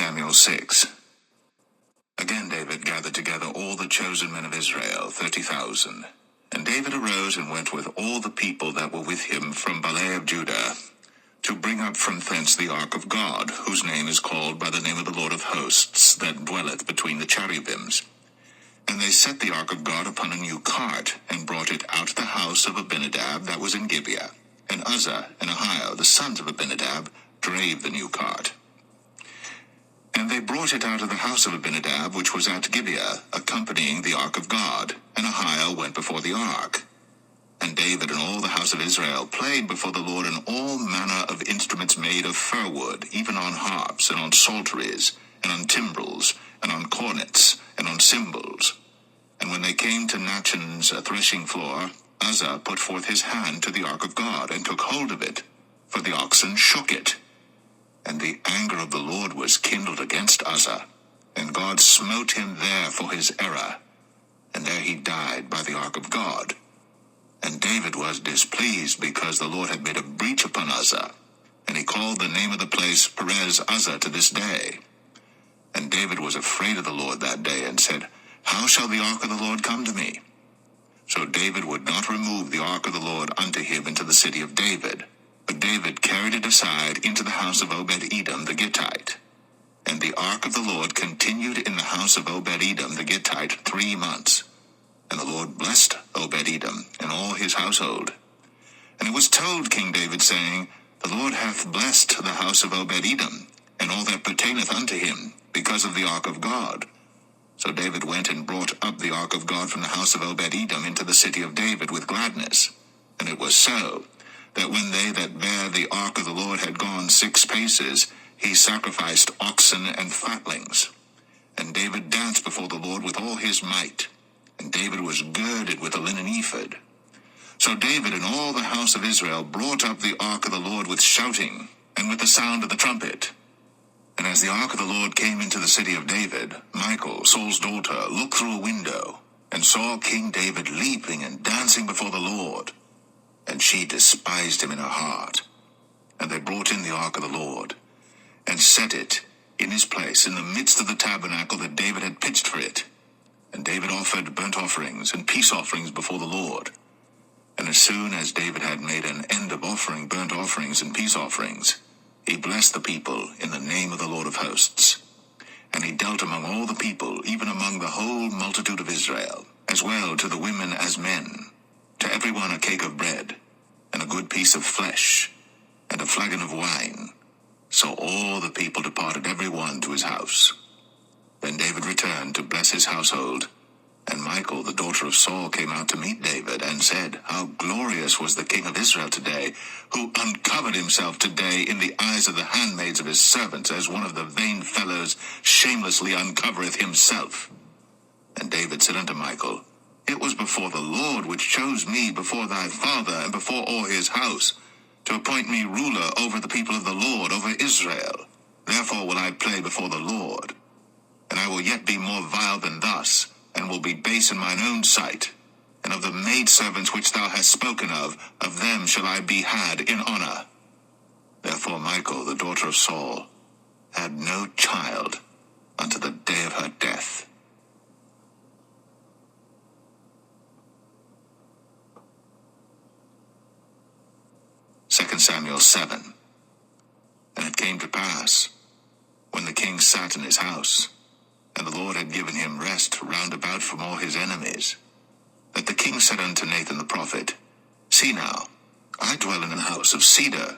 Samuel 6. Again David gathered together all the chosen men of Israel, 30,000. And David arose and went with all the people that were with him from Baalah of Judah, to bring up from thence the ark of God, whose name is called by the name of the Lord of hosts, that dwelleth between the cherubims. And they set the ark of God upon a new cart, and brought it out of the house of Abinadab that was in Gibeah. And Uzzah and Ahio, the sons of Abinadab, drave the new cart. And they brought it out of the house of Abinadab, which was at Gibeah, accompanying the ark of God. And Ahio went before the ark. And David and all the house of Israel played before the Lord in all manner of instruments made of fir wood, even on harps, and on psalteries, and on timbrels, and on cornets, and on cymbals. And when they came to Nachon's threshing floor, Uzzah put forth his hand to the ark of God, and took hold of it, for the oxen shook it. And the anger of the Lord was kindled against Uzzah, and God smote him there for his error, and there he died by the ark of God. And David was displeased, because the Lord had made a breach upon Uzzah, and he called the name of the place Perez Uzzah to this day. And David was afraid of the Lord that day, and said, How shall the ark of the Lord come to me? So David would not remove the ark of the Lord unto him into the city of David, but David carried it aside into the house of Obed-Edom the Gittite. And the ark of the Lord continued in the house of Obed-Edom the Gittite 3 months. And the Lord blessed Obed-Edom and all his household. And it was told King David, saying, The Lord hath blessed the house of Obed-Edom, and all that pertaineth unto him, because of the ark of God. So David went and brought up the ark of God from the house of Obed-Edom into the city of David with gladness. And it was so, that when they that bare the ark of the Lord had gone 6 paces, he sacrificed oxen and fatlings. And David danced before the Lord with all his might. And David was girded with a linen ephod. So David and all the house of Israel brought up the ark of the Lord with shouting, and with the sound of the trumpet. And as the ark of the Lord came into the city of David, Michal, Saul's daughter, looked through a window, and saw King David leaping and dancing before the Lord. And she despised him in her heart. And they brought in the ark of the Lord, and set it in his place in the midst of the tabernacle that David had pitched for it. And David offered burnt offerings and peace offerings before the Lord. And as soon as David had made an end of offering burnt offerings and peace offerings, he blessed the people in the name of the Lord of hosts. And he dealt among all the people, even among the whole multitude of Israel, as well to the women as men, to every one a cake of bread, and a good piece of flesh, and a flagon of wine. So all the people departed every one to his house. Then David returned to bless his household. And Michal, the daughter of Saul, came out to meet David, and said, How glorious was the king of Israel today, who uncovered himself today in the eyes of the handmaids of his servants, as one of the vain fellows shamelessly uncovereth himself. And David said unto Michal, It was before the Lord which chose me before thy father, and before all his house, to appoint me ruler over the people of the Lord, over Israel. Therefore will I play before the Lord. And I will yet be more vile than thus, and will be base in mine own sight. And of the maidservants which thou hast spoken of them shall I be had in honor. Therefore Michal, the daughter of Saul, had no child unto the day of her death. Second Samuel 7. And it came to pass, when the king sat in his house, and the Lord had given him rest round about from all his enemies, that the king said unto Nathan the prophet, See now, I dwell in a house of cedar,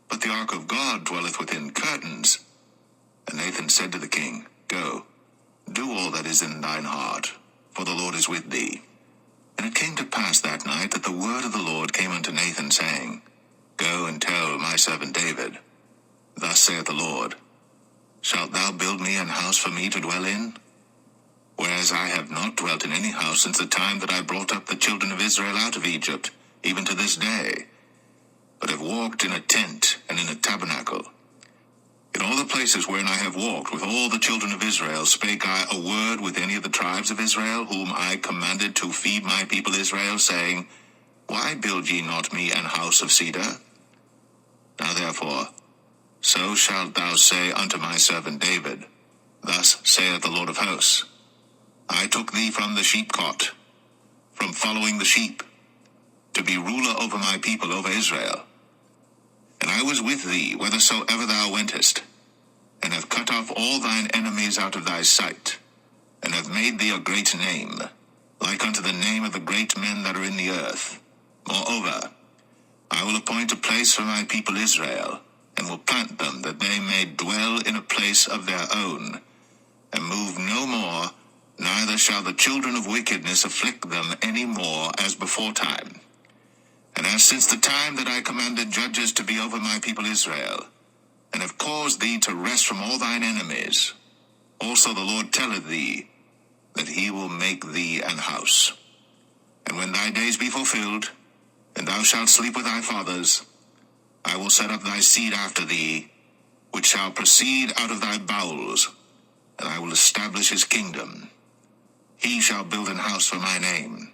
but the ark of God dwelleth within curtains. And Nathan said to the king, Go, do all that is in thine heart, for the Lord is with thee. And it came to pass that night that the word of the Lord came unto Nathan, saying, Go and tell my servant David, Thus saith the Lord, Shalt thou build me an house for me to dwell in? Whereas I have not dwelt in any house since the time that I brought up the children of Israel out of Egypt, even to this day, but have walked in a tent and in a tabernacle. In all the places wherein I have walked with all the children of Israel, spake I a word with any of the tribes of Israel, whom I commanded to feed my people Israel, saying, Why build ye not me an house of cedar? Now therefore, So shalt thou say unto my servant David, Thus saith the Lord of hosts, I took thee from the sheepcot, from following the sheep, to be ruler over my people, over Israel. And I was with thee whithersoever thou wentest, and have cut off all thine enemies out of thy sight, and have made thee a great name, like unto the name of the great men that are in the earth. Moreover, I will appoint a place for my people Israel, and will plant them, that they may dwell in a place of their own, and move no more, neither shall the children of wickedness afflict them any more as before time. And as since the time that I commanded judges to be over my people Israel, and have caused thee to rest from all thine enemies, also the Lord telleth thee, that he will make thee an house. And when thy days be fulfilled, and thou shalt sleep with thy fathers, I will set up thy seed after thee, which shall proceed out of thy bowels, and I will establish his kingdom. He shall build an house for my name,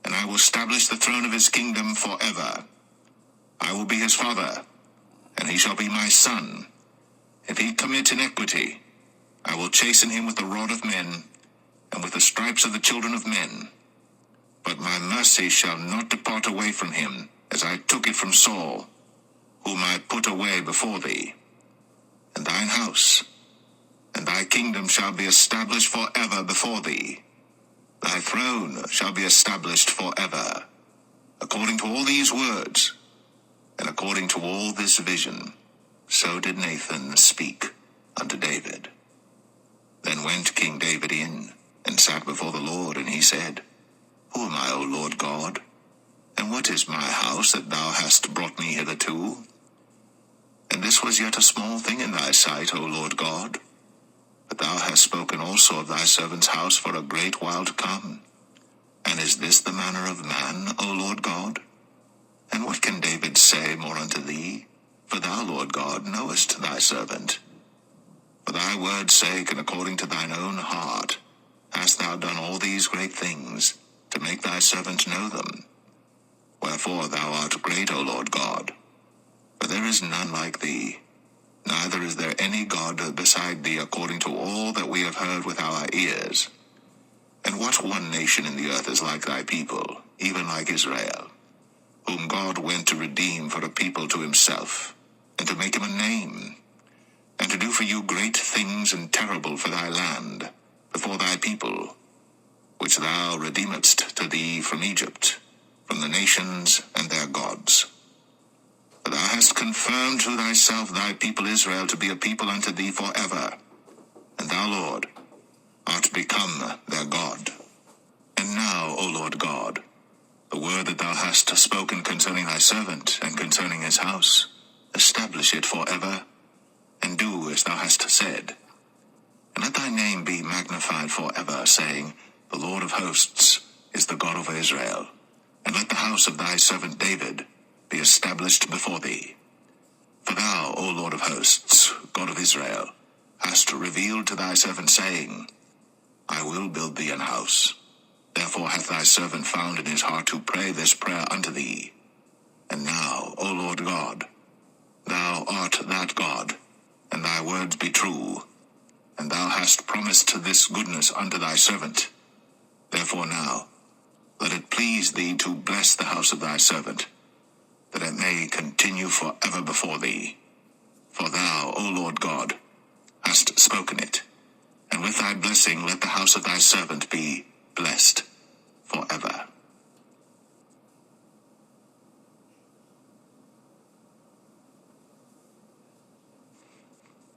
and I will establish the throne of his kingdom forever. I will be his father, and he shall be my son. If he commit iniquity, I will chasten him with the rod of men, and with the stripes of the children of men. But my mercy shall not depart away from him, as I took it from Saul, whom I put away before thee. And thine house, and thy kingdom shall be established forever before thee. Thy throne shall be established forever. According to all these words, and according to all this vision, so did Nathan speak unto David. Then went King David in, and sat before the Lord, and he said, Who am I, O Lord God? And what is my house that thou hast brought me hitherto? And this was yet a small thing in thy sight, O Lord God. But thou hast spoken also of thy servant's house for a great while to come. And is this the manner of man, O Lord God? And what can David say more unto thee? For thou, Lord God, knowest thy servant. For thy word's sake, and according to thine own heart, hast thou done all these great things, to make thy servant know them. Wherefore thou art great, O Lord God. For there is none like thee, neither is there any God beside thee, according to all that we have heard with our ears. And what one nation in the earth is like thy people, even like Israel, whom God went to redeem for a people to himself, and to make him a name, and to do for you great things and terrible for thy land, before thy people, which thou redeemedst to thee from Egypt, from the nations and their gods. For thou hast confirmed to thyself thy people Israel to be a people unto thee forever, and thou, Lord, art become their God. And now, O Lord God, the word that thou hast spoken concerning thy servant, and concerning his house, establish it forever, and do as thou hast said. And let thy name be magnified forever, saying, The Lord of hosts is the God of Israel. And let the house of thy servant David be established before thee. For thou, O Lord of hosts, God of Israel, hast revealed to thy servant, saying, I will build thee an house. Therefore hath thy servant found in his heart to pray this prayer unto thee. And now, O Lord God, thou art that God, and thy words be true, and thou hast promised this goodness unto thy servant. Therefore now, let it please thee to bless the house of thy servant, that it may continue forever before thee. For thou, O Lord God, hast spoken it, and with thy blessing let the house of thy servant be blessed forever.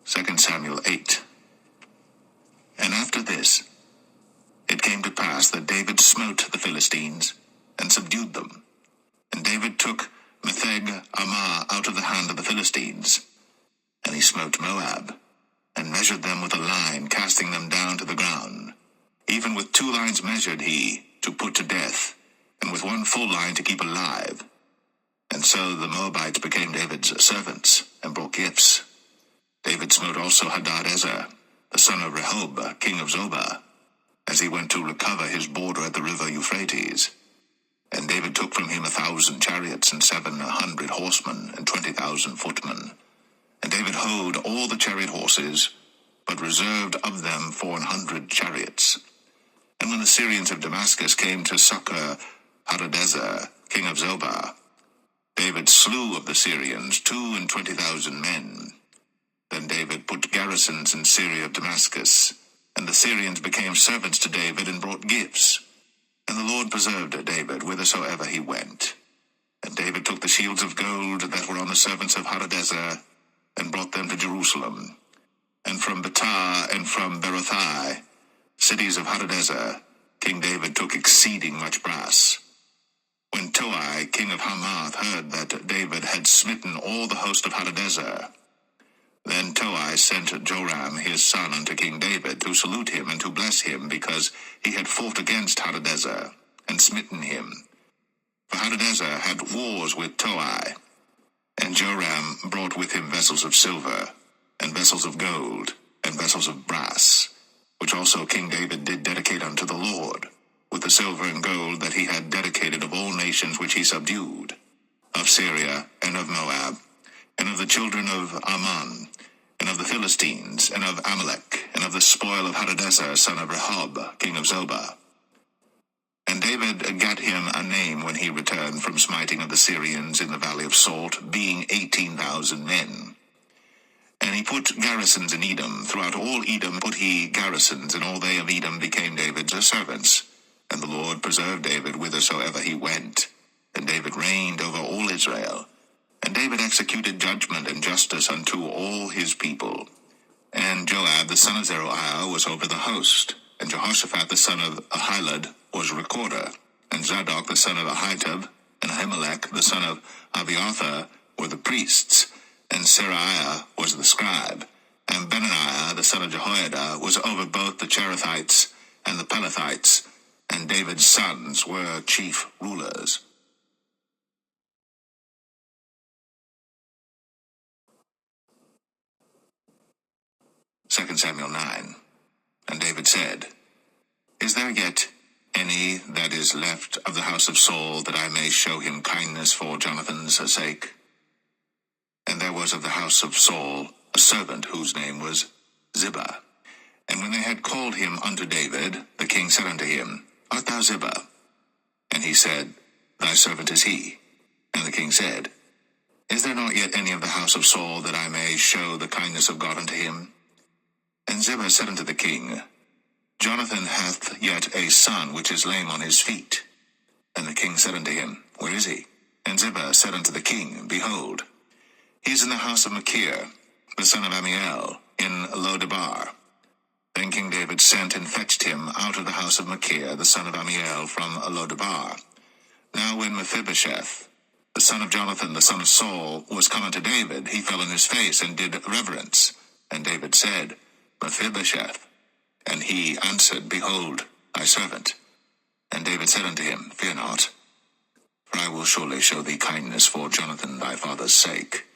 Second Samuel 8. And after this, it came to pass that David smote the Philistines, and subdued them. And David took Metheg Ammah out of the hand of the Philistines. And he smote Moab, and measured them with a line, casting them down to the ground. Even with 2 lines measured he, to put to death, and with 1 full line to keep alive. And so the Moabites became David's servants, and brought gifts. David smote also Hadadezer, the son of Rehob, king of Zobah, as he went to recover his border at the river Euphrates. And David took from him 1,000 chariots, and 700 horsemen, and 20,000 footmen, and And David houghed all the chariot horses, but reserved of them 400 chariots. And when the Syrians of Damascus came to succor Hadadezer, king of Zobah, David slew of the Syrians 22,000 men. Then David put garrisons in Syria of Damascus, and the Syrians became servants to David and brought gifts. And the Lord preserved David whithersoever he went. And David took the shields of gold that were on the servants of Hadadezer, and brought them to Jerusalem. And from Betah and from Berothai, cities of Hadadezer, King David took exceeding much brass. When Toi, king of Hamath, heard that David had smitten all the host of Hadadezer, then Toi sent Joram his son unto King David to salute him and to bless him, because he had fought against Hadadezer, and smitten him. For Hadadezer had wars with Toi. And Joram brought with him vessels of silver, and vessels of gold, and vessels of brass, which also King David did dedicate unto the Lord, with the silver and gold that he had dedicated of all nations which he subdued, of Syria, and of Moab, and of the children of Ammon, and of the Philistines, and of Amalek, and of the spoil of Hadadezer, son of Rehob, king of Zobah. And David gat him a name when he returned from smiting of the Syrians in the valley of Salt, being 18,000 men. And he put garrisons in Edom. Throughout all Edom put he garrisons, and all they of Edom became David's servants. And the Lord preserved David whithersoever he went. And David reigned over all Israel. And David executed judgment and justice unto all his people. And Joab the son of Zeruiah was over the host. And Jehoshaphat the son of Ahilud was recorder. And Zadok the son of Ahitub, and Ahimelech the son of Abiathar were the priests. And Seraiah was the scribe. And Benaiah the son of Jehoiada was over both the Cherethites and the Pelethites. And David's sons were chief rulers. 2 Samuel 9. And David said, Is there yet any that is left of the house of Saul, that I may show him kindness for Jonathan's sake? And there was of the house of Saul a servant whose name was Ziba. And when they had called him unto David, the king said unto him, Art thou Ziba? And he said, Thy servant is he. And the king said, Is there not yet any of the house of Saul, that I may show the kindness of God unto him? And Ziba said unto the king, Jonathan hath yet a son which is lame on his feet. And the king said unto him, Where is he? And Ziba said unto the king, Behold, he is in the house of Machir, the son of Amiel, in Lodebar. Then King David sent and fetched him out of the house of Machir, the son of Amiel, from Lodebar. Now when Mephibosheth, the son of Jonathan, the son of Saul, was come unto David, he fell on his face and did reverence. And David said, Mephibosheth. And he answered, Behold, thy servant. And David said unto him, Fear not, for I will surely show thee kindness for Jonathan thy father's sake,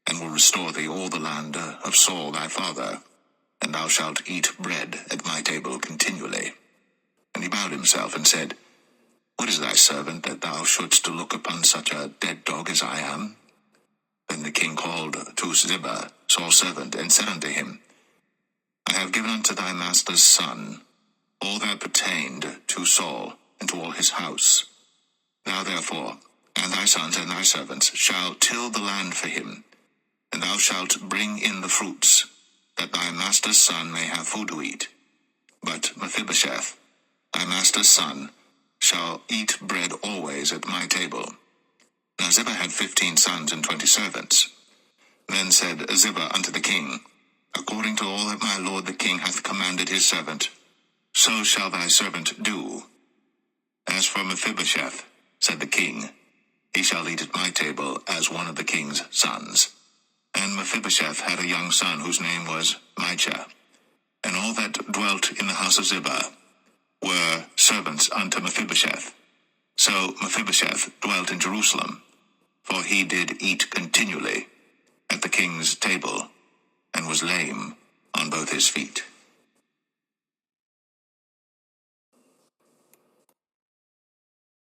and will restore thee all the land of Saul thy father, and thou shalt eat bread at my table continually. And he bowed himself and said, What is thy servant, that thou shouldst look upon such a dead dog as I am? Then the king called to Ziba, Saul's servant, and said unto him, I have given unto thy master's son all that pertained to Saul, and to all his house. Thou therefore, and thy sons and thy servants, shall till the land for him, and thou shalt bring in the fruits, that thy master's son may have food to eat. But Mephibosheth, thy master's son, shall eat bread always at my table. Now Ziba had 15 sons and 20 servants. Then said Ziba unto the king, According to all that my lord the king hath commanded his servant, so shall thy servant do. As for Mephibosheth, said the king, he shall eat at my table as one of the king's sons. And Mephibosheth had a young son whose name was Micah. And all that dwelt in the house of Ziba were servants unto Mephibosheth. So Mephibosheth dwelt in Jerusalem, for he did eat continually at the king's table, and was lame on both his feet.